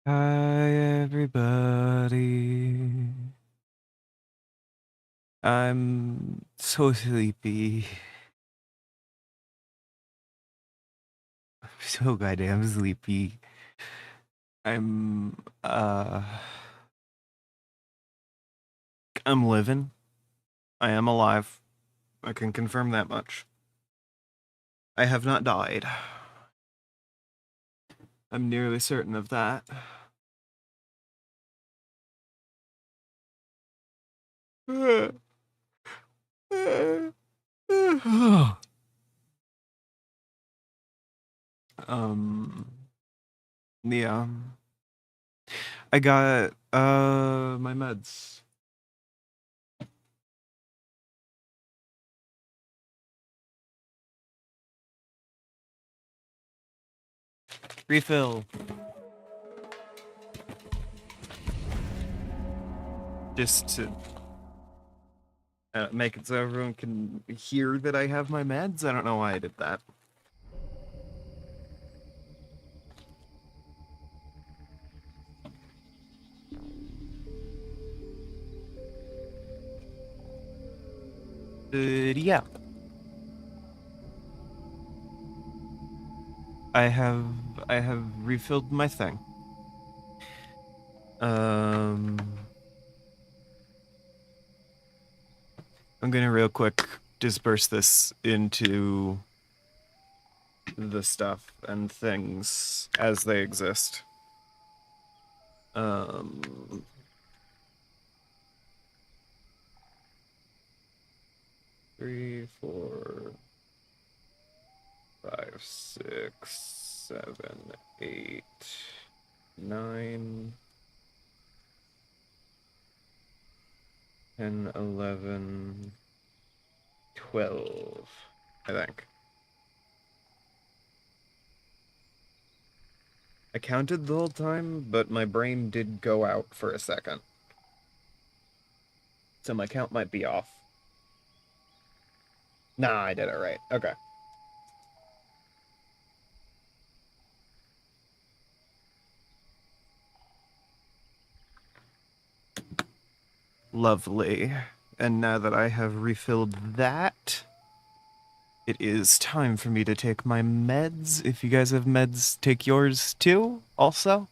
Hi, everybody. I'm so sleepy. I'm so goddamn sleepy. I'm, uh, I'm living. I am alive. I can confirm that much. I have not died. I'm nearly certain of that. um, yeah. I got, my meds. Refill. Just to make it so everyone can hear that I have my meds. I don't know why I did that. Yeah. I have I have refilled my thing. Um, I'm gonna real quick disperse this into the stuff and things as they exist. Um, 3, 4, 5, 6, 7, 8, 9, 10, 11, 12, I think. I counted the whole time, but my brain did go out for a second. So my count might be off. Nah, I did it right. Okay. Lovely. And now that I have refilled that, it is time for me to take my meds. If you guys have meds, take yours too, also.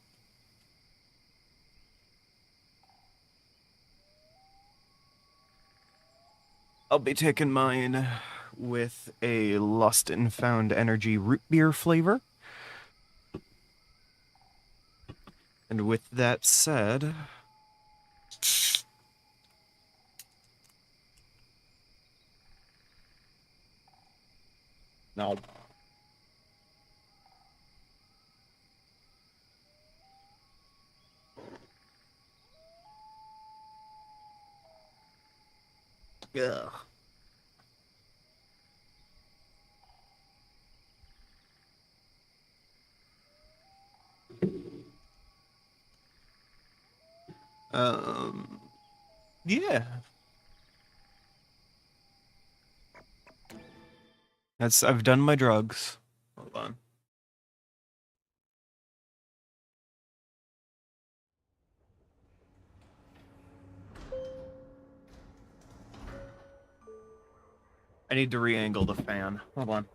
I'll be taking mine with a Lost and Found Energy root beer flavor. And with that said, now ugh. Yeah. I've done my drugs. Hold on. I need to re-angle the fan. Hold on.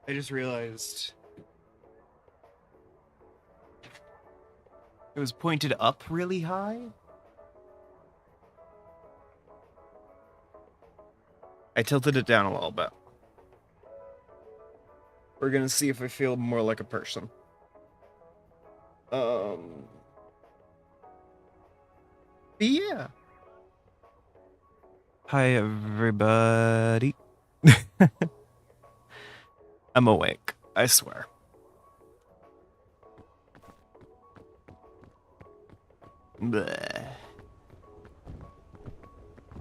I just realized it was pointed up really high. I tilted it down a little bit. We're gonna see if I feel more like a person. Um. Yeah. Hi, everybody. I'm awake. I swear. Bleh.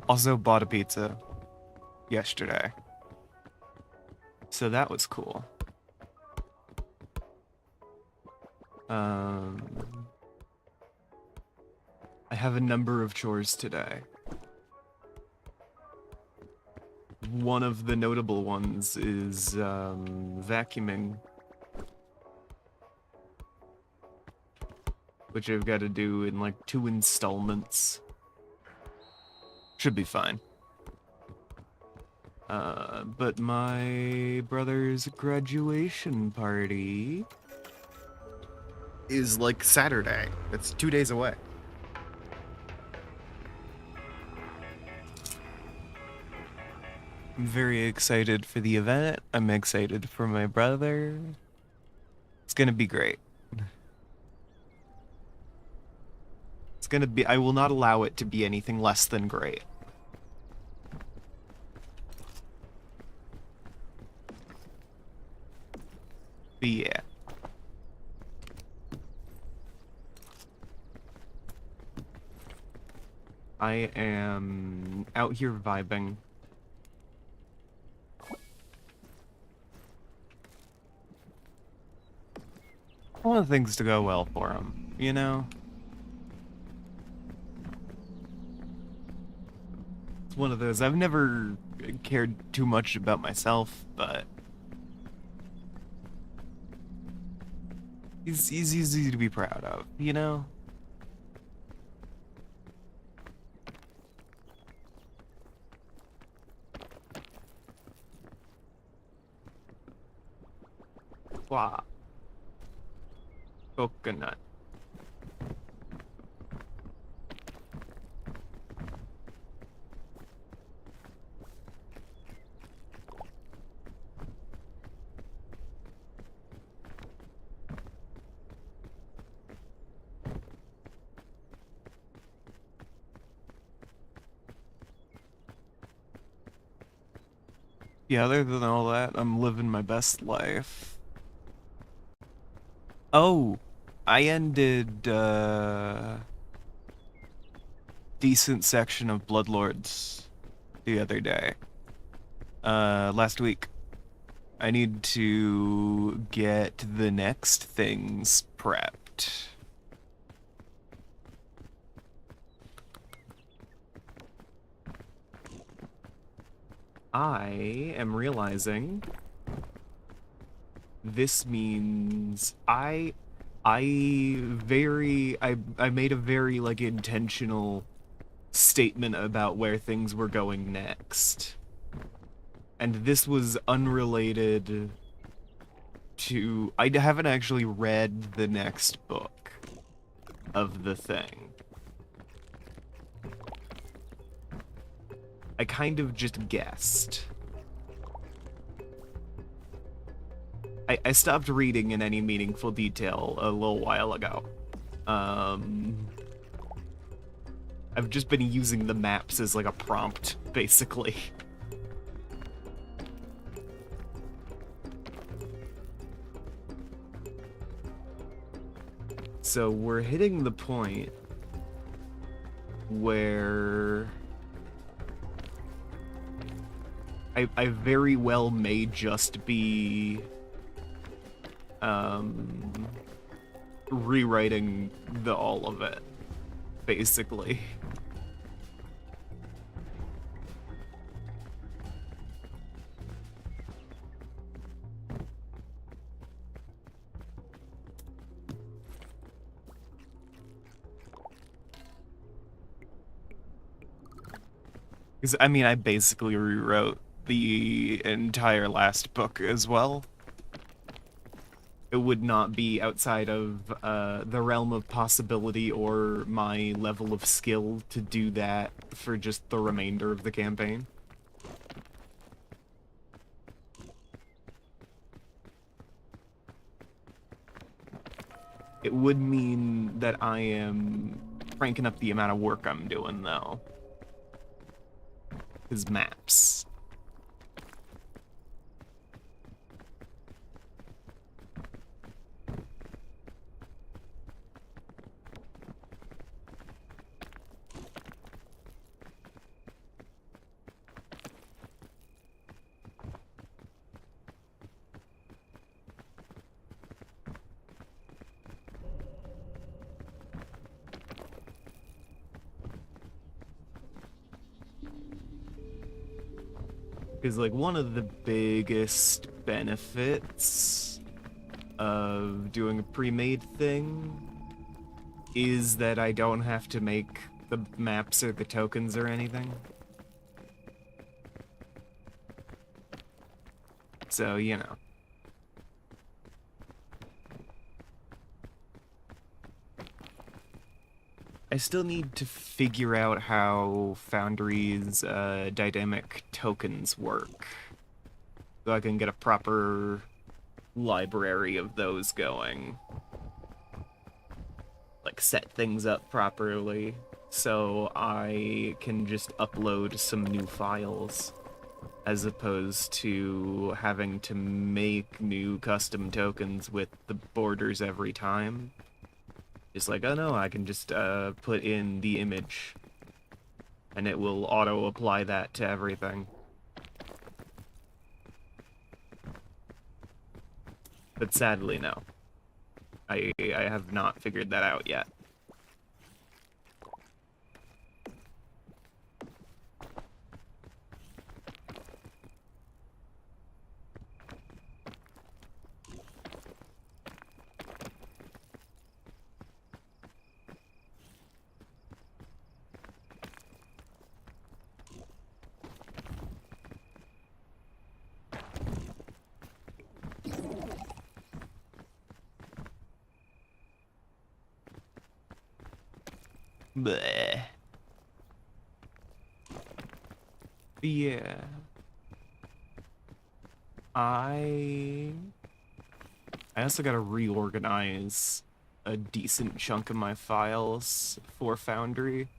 Also bought a pizza yesterday. So that was cool. I have a number of chores today. One of the notable ones is vacuuming, which I've got to do in like 2 installments. Should be fine. But my brother's graduation party is like Saturday. It's 2 days away. I'm very excited for the event. I'm excited for my brother. It's gonna be great. It's gonna be, I will not allow it to be anything less than great. But yeah. I am out here vibing. I want things to go well for him, you know? It's one of those, I've never cared too much about myself, but he's easy to be proud of, you know? Wow. Coconut. Yeah, other than all that, I'm living my best life. Oh, I ended decent section of Bloodlords the other day. Last week. I need to get the next things prepped. I am realizing this means I made a very like intentional statement about where things were going next. And this was unrelated to, I haven't actually read the next book of the thing. I kind of just guessed. I stopped reading in any meaningful detail a little while ago. I've just been using the maps as like a prompt, basically. So we're hitting the point where I very well may just be rewriting all of it, basically. Because, I mean, I basically rewrote the entire last book as well. It would not be outside of the realm of possibility or my level of skill to do that for just the remainder of the campaign. It would mean that I am cranking up the amount of work I'm doing, though. His maps. Because, like, one of the biggest benefits of doing a pre-made thing is that I don't have to make the maps or the tokens or anything. So, you know. I still need to figure out how Foundry's dynamic tokens work, so I can get a proper library of those going. Like, set things up properly, so I can just upload some new files, as opposed to having to make new custom tokens with the borders every time. Just like, oh no, I can just put in the image, and it will auto-apply that to everything. But sadly, no. I have not figured that out yet. Bleh. Yeah. I also gotta reorganize a decent chunk of my files for Foundry,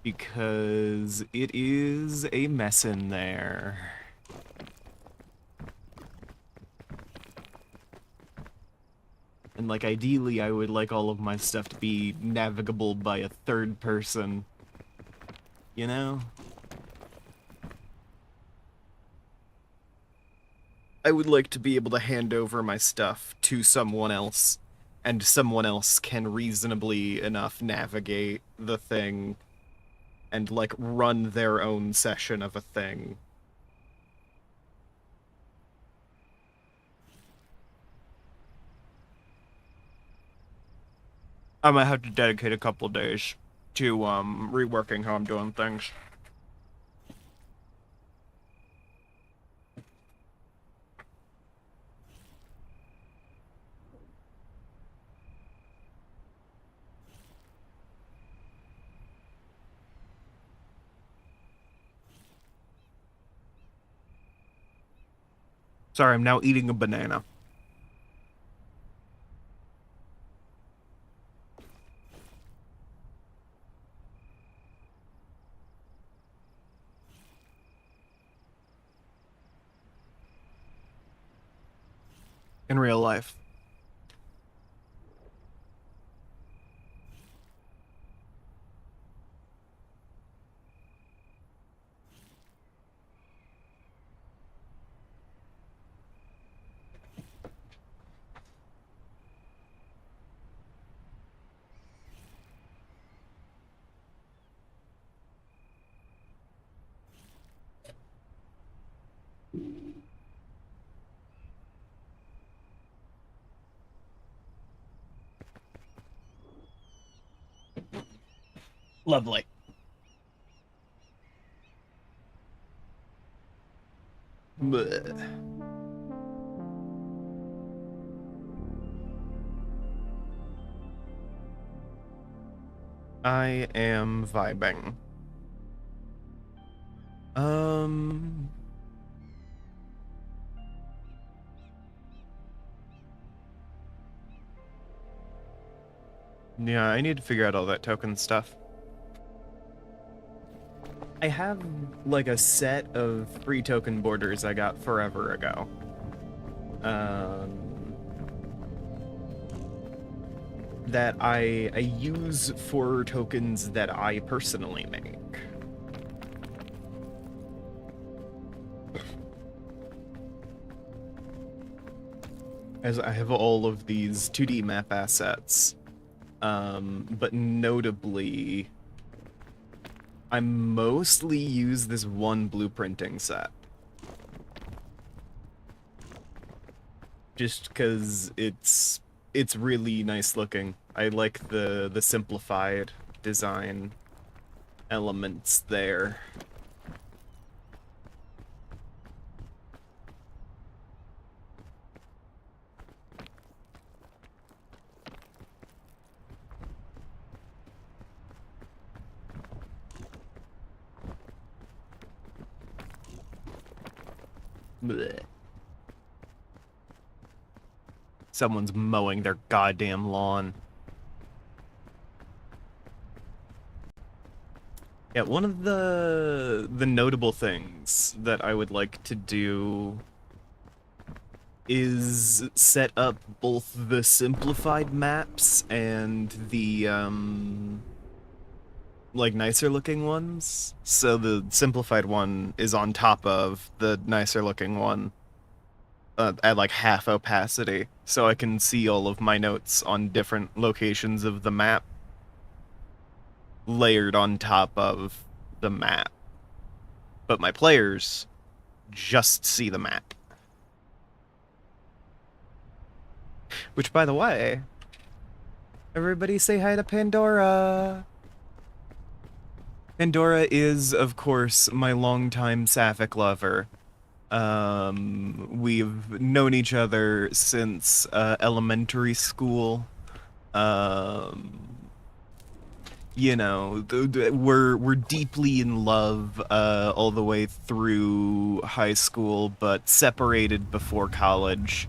because it is a mess in there. And, like, ideally, I would like all of my stuff to be navigable by a third person. You know? I would like to be able to hand over my stuff to someone else, and someone else can reasonably enough navigate the thing and, like, run their own session of a thing. I might have to dedicate a couple days to reworking how I'm doing things. Sorry, I'm now eating a banana. In real life. Lovely. Blech. I am vibing. Yeah, I need to figure out all that token stuff. I have, like, a set of free token borders I got forever ago. That I use for tokens that I personally make. As I have all of these 2D map assets, but notably, I mostly use this one blueprinting set. Just because it's really nice looking. I like the simplified design elements there. Blech. Someone's mowing their goddamn lawn. Yeah, one of the notable things that I would like to do is set up both the simplified maps and the like nicer looking ones. So the simplified one is on top of the nicer looking one at like half opacity, so I can see all of my notes on different locations of the map layered on top of the map. But my players just see the map. Which, by the way, everybody say hi to Pandora! Pandora is, of course, my longtime sapphic lover. We've known each other since elementary school. You know, we're deeply in love all the way through high school, but separated before college.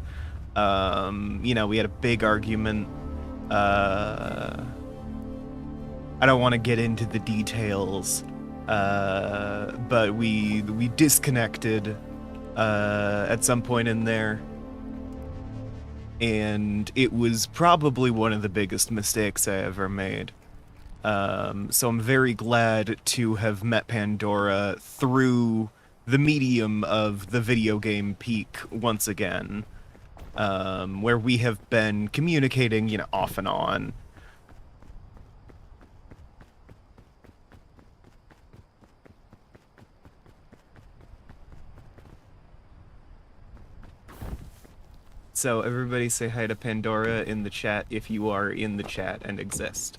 You know, we had a big argument. I don't want to get into the details, but we disconnected at some point in there, and it was probably one of the biggest mistakes I ever made. So I'm very glad to have met Pandora through the medium of the video game Peak once again, where we have been communicating, you know, off and on. So everybody say hi to Pandora in the chat if you are in the chat and exist.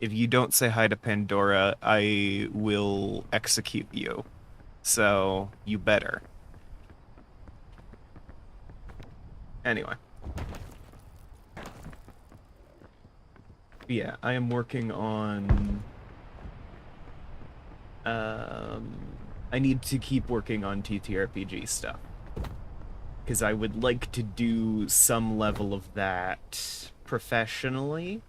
If you don't say hi to Pandora, I will execute you. So you better. Anyway. Yeah, I am working on... I need to keep working on TTRPG stuff. Because I would like to do some level of that professionally,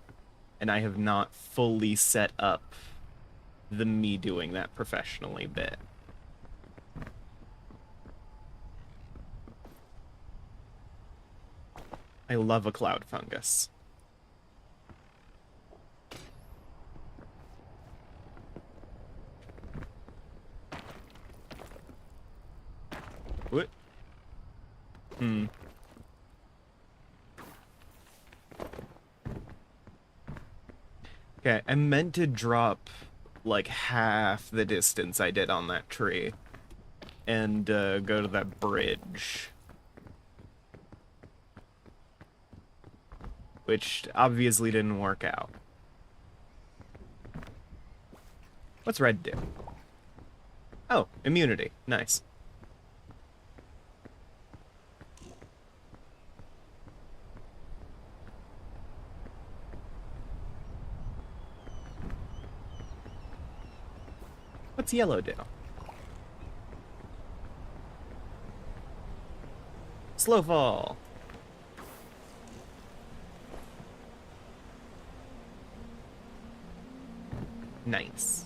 and I have not fully set up the me doing that professionally bit. I love a cloud fungus. What? Okay, I meant to drop like half the distance I did on that tree and go to that bridge. Which obviously didn't work out. What's red do? Oh, immunity. Nice. What's yellow do? Slow fall. Nice.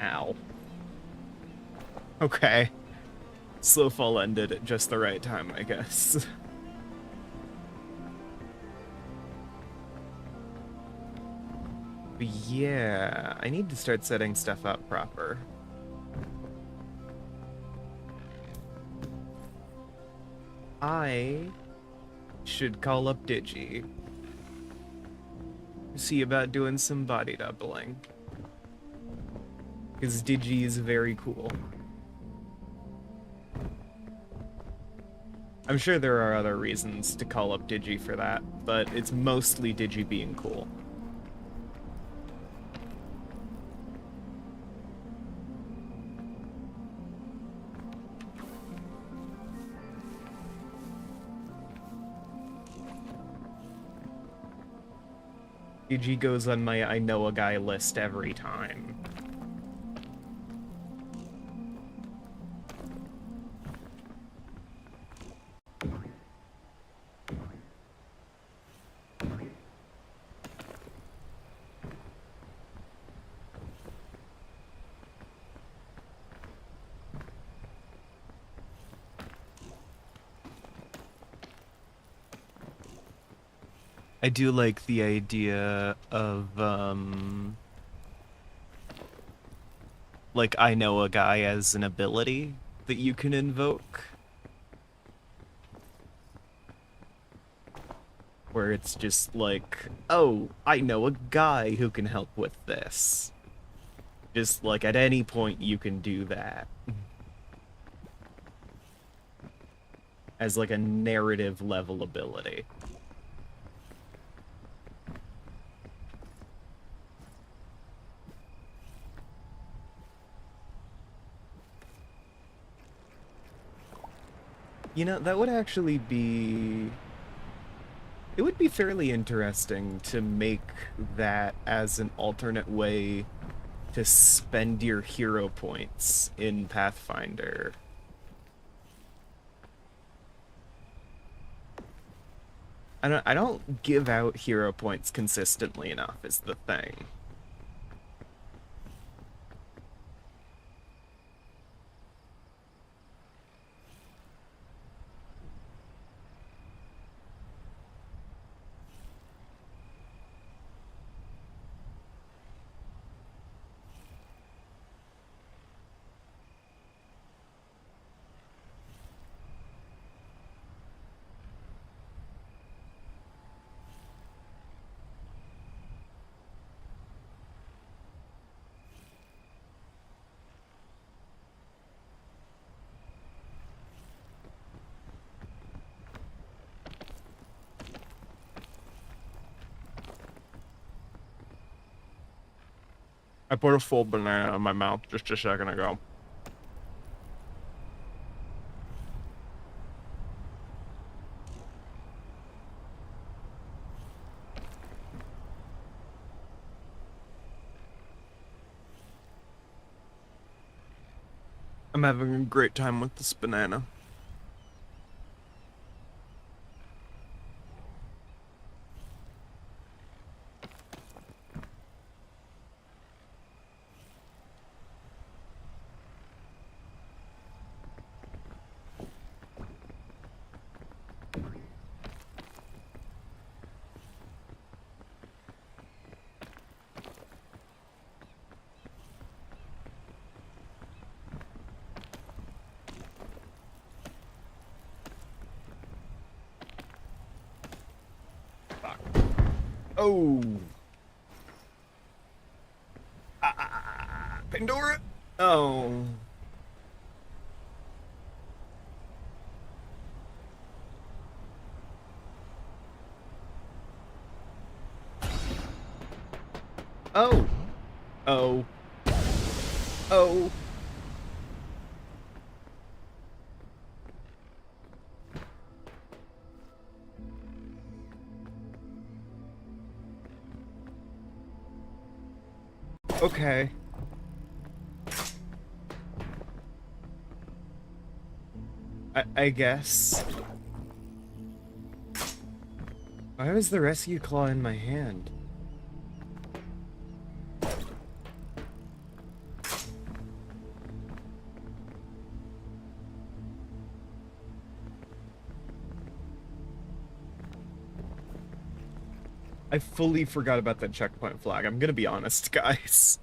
Ow. Okay. Slow fall ended at just the right time, I guess. But yeah, I need to start setting stuff up proper. I should call up Digi. See about doing some body doubling. Because Digi is very cool. I'm sure there are other reasons to call up Digi for that, but it's mostly Digi being cool. Digi goes on my I know a guy list every time. I do like the idea of, like, I know a guy as an ability that you can invoke. Where it's just like, oh, I know a guy who can help with this. Just, like, at any point you can do that. As, like, a narrative level ability. You know, that would actually be... It would be fairly interesting to make that as an alternate way to spend your hero points in Pathfinder. I don't give out hero points consistently enough is the thing. I put a full banana in my mouth just a second ago. I'm having a great time with this banana. Fuck. Oh. Pandora? Oh. Oh. Oh. Oh. Okay. I guess. Why was the rescue claw in my hand? I fully forgot about that checkpoint flag. I'm gonna be honest, guys.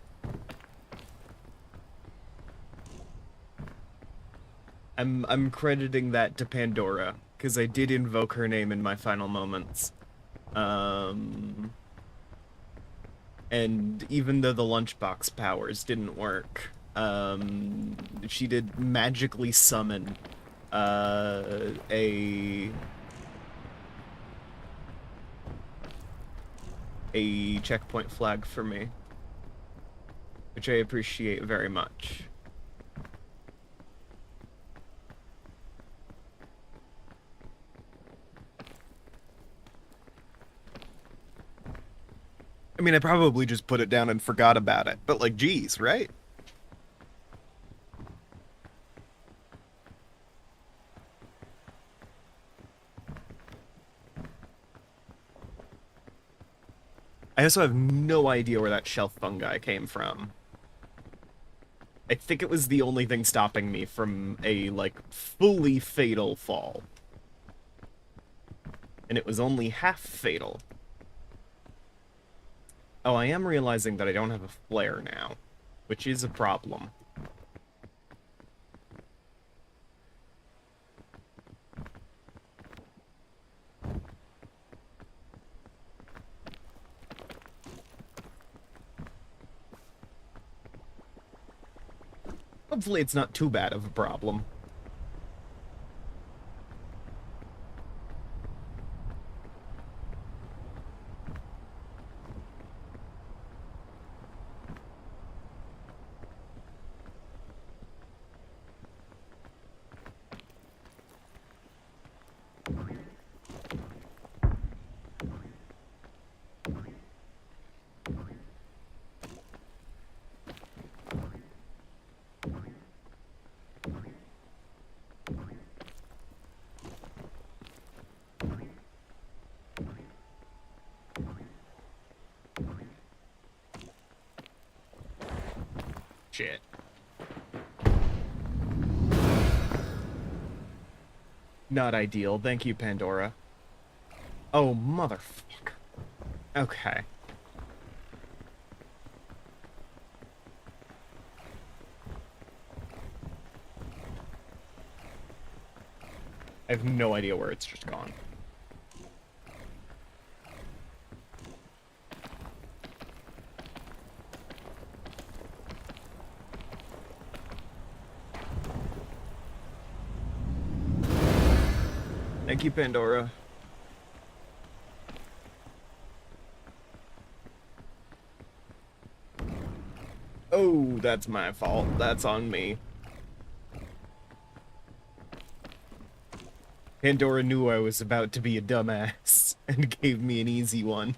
I'm crediting that to Pandora, because I did invoke her name in my final moments. Um, and even though the lunchbox powers didn't work, she did magically summon a checkpoint flag for me, which I appreciate very much. I mean, I probably just put it down and forgot about it, but like, geez, right? I also have no idea where that shelf fungi came from. I think it was the only thing stopping me from a, like, fully fatal fall. And it was only half fatal. Oh, I am realizing that I don't have a flare now, which is a problem. Hopefully it's not too bad of a problem. Shit. Not ideal. Thank you, Pandora. Oh, motherfucker. Okay. I have no idea where it's just gone. Thank you, Pandora. Oh, that's my fault. That's on me. Pandora knew I was about to be a dumbass and gave me an easy one.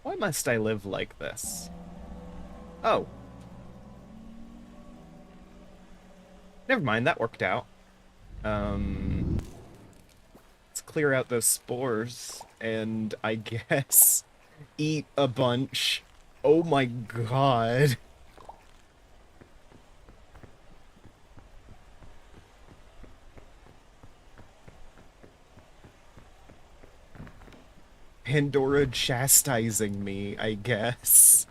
Why must I live like this? Oh. Never mind, that worked out. Let's clear out those spores, and I guess eat a bunch. Oh my god. Pandora chastising me, I guess.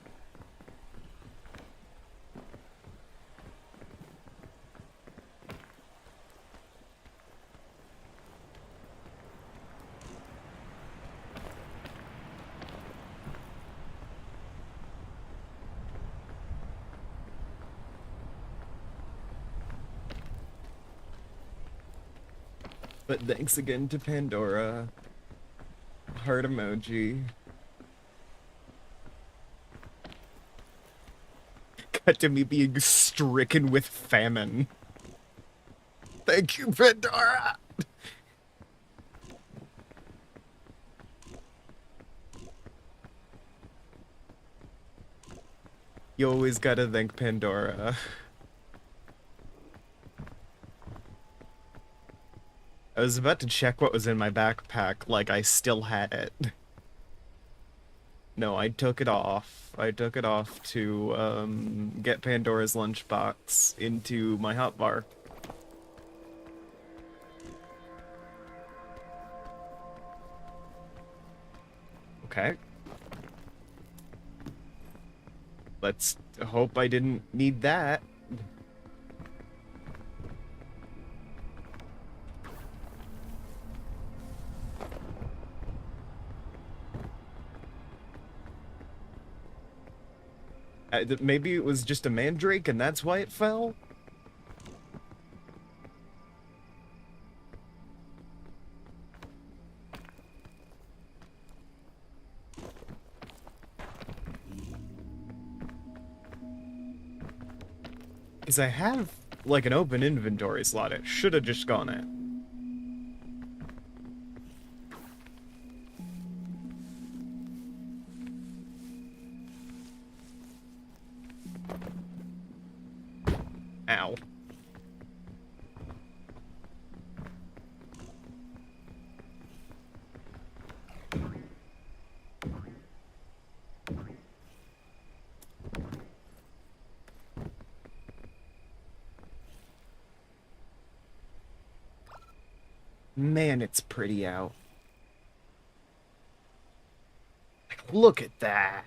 But thanks again to Pandora. Heart emoji. Cut to me being stricken with famine. Thank you, Pandora! You always gotta thank Pandora. I was about to check what was in my backpack, like I still had it. No, I took it off. I took it off to, get Pandora's lunchbox into my hotbar. Okay. Let's hope I didn't need that. Maybe it was just a mandrake and that's why it fell? Because I have, like, an open inventory slot. It should have just gone in. Ow. Man, it's pretty out. Like, look at that.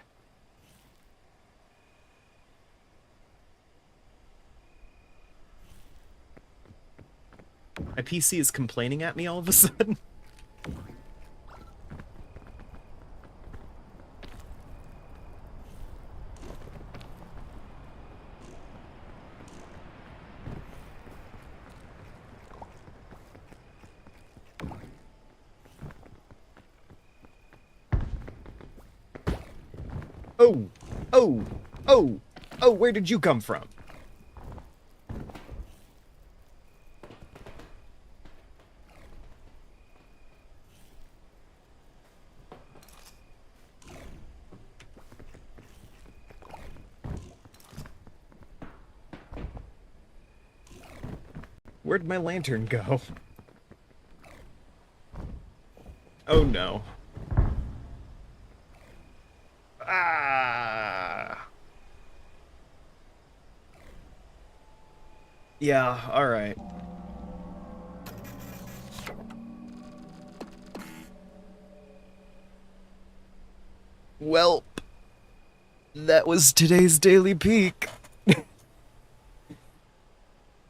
My PC is complaining at me all of a sudden. Oh, oh, oh, oh, where did you come from? Where'd my lantern go? Oh no. Ah. Yeah, alright. Well, that was today's Daily Peak.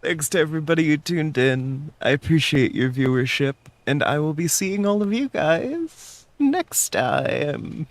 Thanks to everybody who tuned in. I appreciate your viewership, and I will be seeing all of you guys next time.